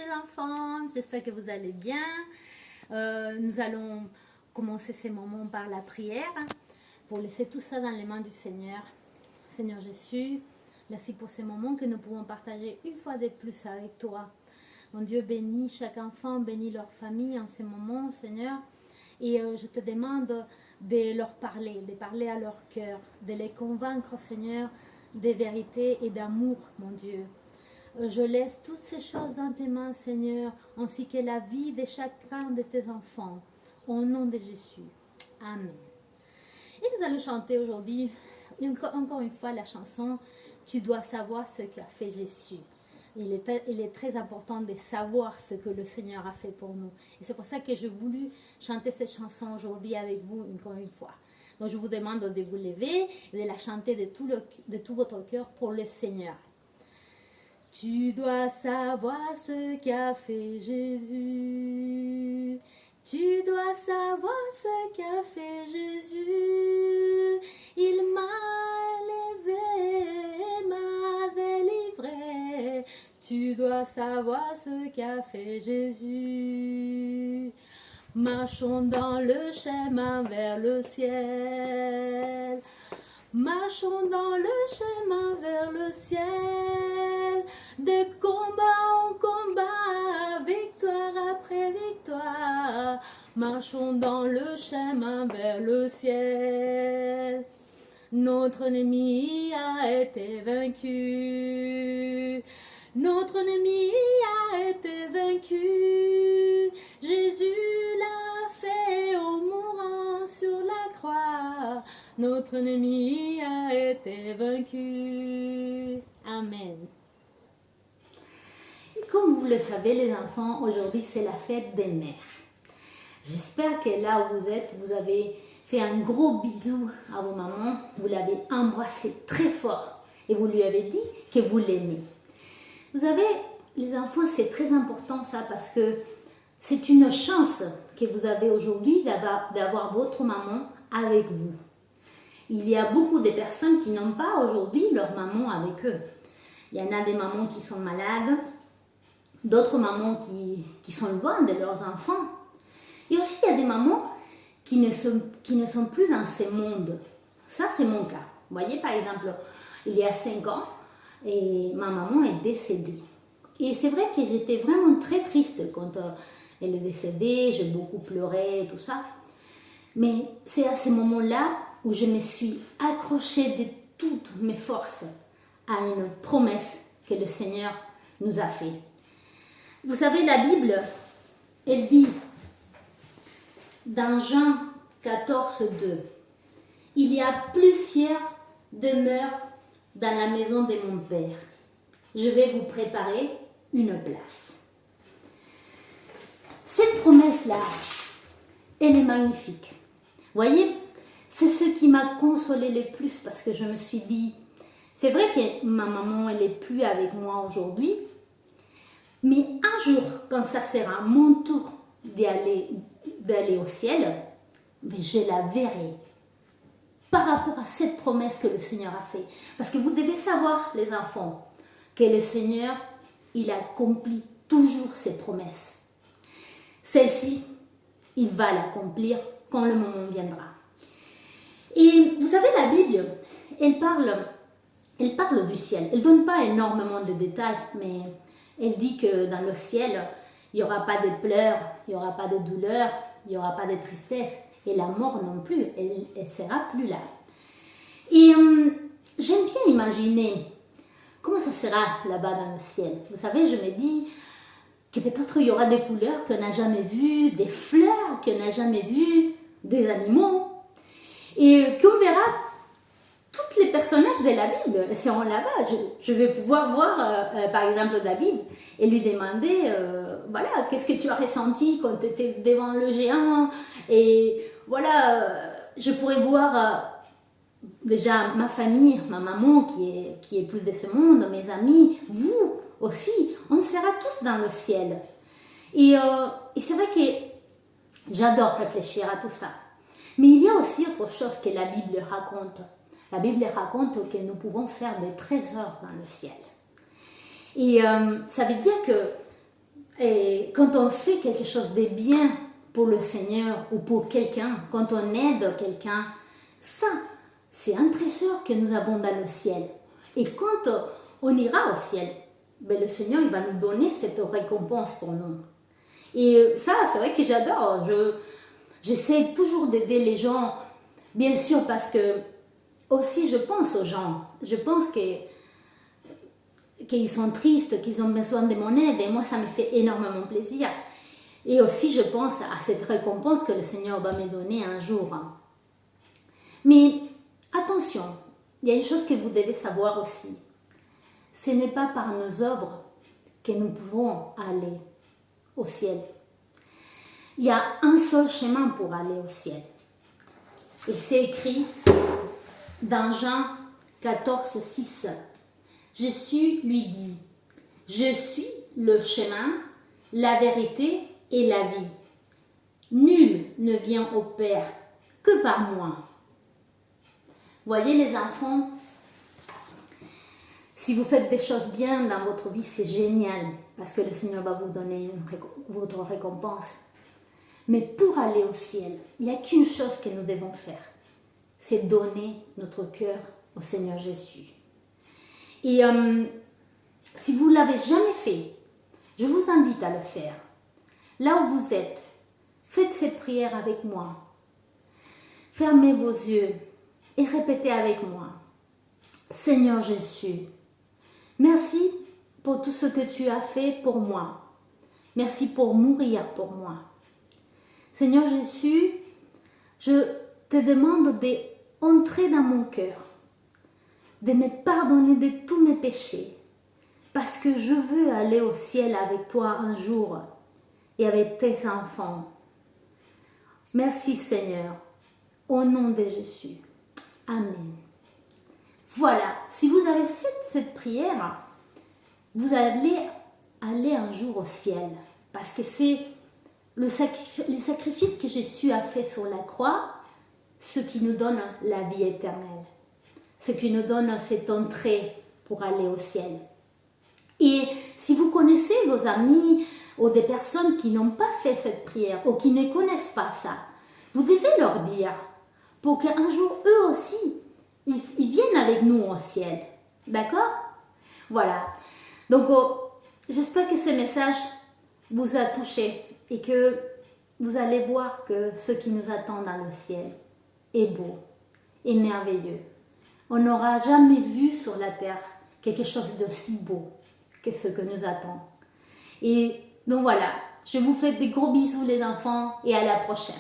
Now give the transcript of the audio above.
les enfants, j'espère que vous allez bien. Nous allons commencer ces moments par la prière pour laisser tout ça dans les mains du Seigneur. Seigneur Jésus, merci pour ces moments que nous pouvons partager une fois de plus avec toi. Mon Dieu, bénis chaque enfant, bénis leur famille en ces moments, Seigneur. Et je te demande de leur parler, de parler à leur cœur, de les convaincre, Seigneur, des vérités et d'amour, mon Dieu. Je laisse toutes ces choses dans tes mains, Seigneur, ainsi que la vie de chacun de tes enfants. Au nom de Jésus. Amen. Et nous allons chanter aujourd'hui, encore une fois, la chanson « Tu dois savoir ce qu'a fait Jésus ». Il est très important de savoir ce que le Seigneur a fait pour nous. Et c'est pour ça que j'ai voulu chanter cette chanson aujourd'hui avec vous encore une fois. Donc je vous demande de vous lever et de la chanter de tout votre cœur pour le Seigneur. Tu dois savoir ce qu'a fait Jésus. Tu dois savoir ce qu'a fait Jésus. Il m'a élevé, m'a délivré. Tu dois savoir ce qu'a fait Jésus. Marchons dans le chemin vers le ciel. Marchons dans le chemin vers le ciel. De combat en combat, victoire après victoire. Marchons dans le chemin vers le ciel. Notre ennemi a été vaincu. Notre ennemi a été vaincu. Jésus l'a fait en mourant sur la croix. Notre ennemi a été vaincu. Amen. Et comme vous le savez les enfants, aujourd'hui c'est la fête des mères. J'espère que là où vous êtes, vous avez fait un gros bisou à vos mamans. Vous l'avez embrassée très fort et vous lui avez dit que vous l'aimez. Vous savez, les enfants, c'est très important ça parce que c'est une chance que vous avez aujourd'hui d'avoir votre maman avec vous. Il y a beaucoup de personnes qui n'ont pas aujourd'hui leur maman avec eux. Il y en a des mamans qui sont malades, d'autres mamans qui sont loin de leurs enfants. Et aussi, il y a des mamans qui ne sont plus dans ce monde. Ça, c'est mon cas. Vous voyez, par exemple, il y a 5 ans, et ma maman est décédée. Et c'est vrai que j'étais vraiment très triste quand elle est décédée, j'ai beaucoup pleuré, tout ça. Mais c'est à ce moment-là où je me suis accrochée de toutes mes forces à une promesse que le Seigneur nous a faite. Vous savez, la Bible, elle dit dans Jean 14, 2, « Il y a plusieurs demeures dans la maison de mon Père. Je vais vous préparer une place. » Cette promesse-là, elle est magnifique. Voyez, c'est ce qui m'a consolée le plus parce que je me suis dit, c'est vrai que ma maman, elle n'est plus avec moi aujourd'hui, mais un jour, quand ça sera mon tour d'aller au ciel, je la verrai par rapport à cette promesse que le Seigneur a faite. Parce que vous devez savoir, les enfants, que le Seigneur, il accomplit toujours ses promesses. Celle-ci, il va l'accomplir quand le moment viendra. Et vous savez, la Bible, elle parle du ciel. Elle ne donne pas énormément de détails, mais elle dit que dans le ciel, il n'y aura pas de pleurs, il n'y aura pas de douleur, il n'y aura pas de tristesse. Et la mort non plus, elle ne sera plus là. Et j'aime bien imaginer comment ça sera là-bas dans le ciel. Vous savez, je me dis que peut-être il y aura des couleurs qu'on n'a jamais vues, des fleurs qu'on n'a jamais vues, des animaux. Et qu'on verra tous les personnages de la Bible seront là-bas. Je vais pouvoir voir, par exemple, David et lui demander, voilà, qu'est-ce que tu as ressenti quand tu étais devant le géant? Et voilà, je pourrais voir déjà ma famille, ma maman qui est plus de ce monde, mes amis, vous aussi, on sera tous dans le ciel. Et c'est vrai que j'adore réfléchir à tout ça. Mais il y a aussi autre chose que la Bible raconte. La Bible raconte que nous pouvons faire des trésors dans le ciel. Et ça veut dire que Et quand on fait quelque chose de bien pour le Seigneur ou pour quelqu'un, quand on aide quelqu'un, ça, c'est un trésor que nous avons dans le ciel. Et quand on ira au ciel, ben le Seigneur il va nous donner cette récompense pour nous. Et ça, c'est vrai que j'adore. J'essaie toujours d'aider les gens, bien sûr, parce que aussi je pense aux gens. Je pense qu'ils sont tristes, qu'ils ont besoin de mon aide. Et moi, ça me fait énormément plaisir. Et aussi, je pense à cette récompense que le Seigneur va me donner un jour. Mais attention, il y a une chose que vous devez savoir aussi. Ce n'est pas par nos œuvres que nous pouvons aller au ciel. Il y a un seul chemin pour aller au ciel. Et c'est écrit dans Jean 14, 6. Jésus lui dit, « Je suis le chemin, la vérité et la vie. Nul ne vient au Père que par moi. » Voyez les enfants, si vous faites des choses bien dans votre vie, c'est génial, parce que le Seigneur va vous donner votre récompense. Mais pour aller au ciel, il n'y a qu'une chose que nous devons faire, c'est donner notre cœur au Seigneur Jésus. Et si vous ne l'avez jamais fait, je vous invite à le faire. Là où vous êtes, faites cette prière avec moi. Fermez vos yeux et répétez avec moi. Seigneur Jésus, merci pour tout ce que tu as fait pour moi. Merci pour mourir pour moi. Seigneur Jésus, je te demande d'entrer dans mon cœur, de me pardonner de tous mes péchés, parce que je veux aller au ciel avec toi un jour et avec tes enfants. Merci Seigneur, au nom de Jésus. Amen. Voilà, si vous avez fait cette prière, vous allez aller un jour au ciel, parce que c'est le sacrifice que Jésus a fait sur la croix, ce qui nous donne la vie éternelle, ce qui nous donne cette entrée pour aller au ciel. Et si vous connaissez vos amis ou des personnes qui n'ont pas fait cette prière ou qui ne connaissent pas ça, vous devez leur dire pour qu'un jour eux aussi, ils viennent avec nous au ciel. D'accord? Voilà. Donc, j'espère que ce message vous a touché et que vous allez voir que ce qui nous attend dans le ciel est beau et merveilleux. On n'aura jamais vu sur la terre quelque chose d'aussi beau que ce que nous attend. Et donc voilà, je vous fais des gros bisous les enfants et à la prochaine.